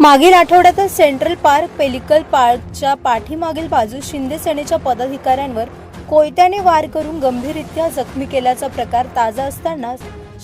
मागील आठवड्यातच central park pellicle पार्कच्या पाठीमागील बाजूस शिंदे सेनेच्या पदाधिकाऱ्यांवर कोयत्याने वार करून गंभीररित्या जखमी केल्याचा प्रकार ताजा असताना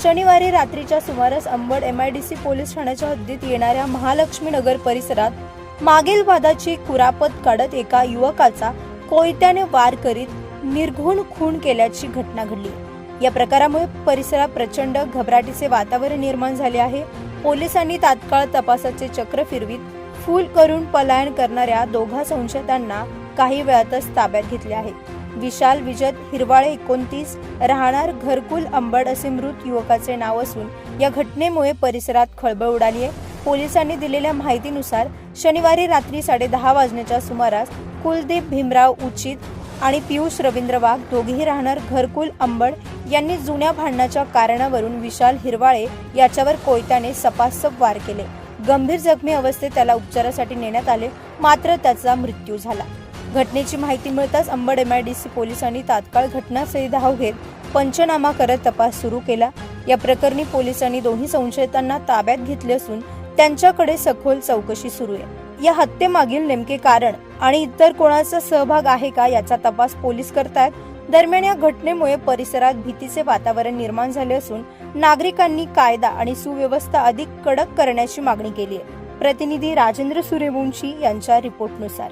शनिवारी रात्रीच्या सुमारास अंबड MIDC पोलीस ठाण्याच्या हद्दीत येणाऱ्या महालक्ष्मी नगर परिसरात मागील वादाची कुरापत काढत एका युवकाचा कोयत्याने वार करीत निर्घृण खून केल्याची घटना घडली। या प्रकारामुळे परिसरात प्रचंड घबराटीचे वातावरण निर्माण झाले आहे। पोलिसांनी तात्काळ तपासाचे चक्र फिरवीत फूल करून पलायन करणाऱ्या दोघा संशयितांना काही वेळातच ताब्यात घेतले आहे। विशाल विजत हिरवाळे 29 राहणार घरकुल अंबड असे मृत युवकाचे नाव असून या घटनेमुळे परिसरात खळबळ उडाली आहे। पोलिसांनी दिलेल्या माहितीनुसार शनिवारी रात्री 10:30 वाजण्याच्या सुमारास कुलदीप भीमराव उचित आणि पियुष रवींद्र वाघ दोघेही राहणार घरकुल अंबड यांनी जुन्या भांडणाच्या कारणावरून विशाल हिरवाळे याच्यावर कोयत्याने सपासप वार केले। गंभीर जखमी अवस्थेत त्याला उपचारासाठी नेण्यात आले, मात्र त्याचा मृत्यू झाला। घटनेची माहिती मिळताच अंबड MIDC पोलिसांनी तात्काळ घटनास्थळी धाव घेत पंचनामा करत तपास सुरू केला। या प्रकरणी पोलिसांनी दोन्ही संशयितांना ताब्यात घेतले असून त्यांच्याकडे सखोल चौकशी सुरू आहे। या हत्येमागील नेमके कारण आणि इतर कोणाचा सहभाग आहे का याचा तपास पोलीस करतायत। दरम्यान या घटनेमुळे परिसरात भीतीचे वातावरण निर्माण झाले असून नागरिकांनी कायदा आणि सुव्यवस्था अधिक कडक करण्याची मागणी केली आहे। प्रतिनिधी राजेंद्र सूर्यवंशी यांच्या रिपोर्टनुसार।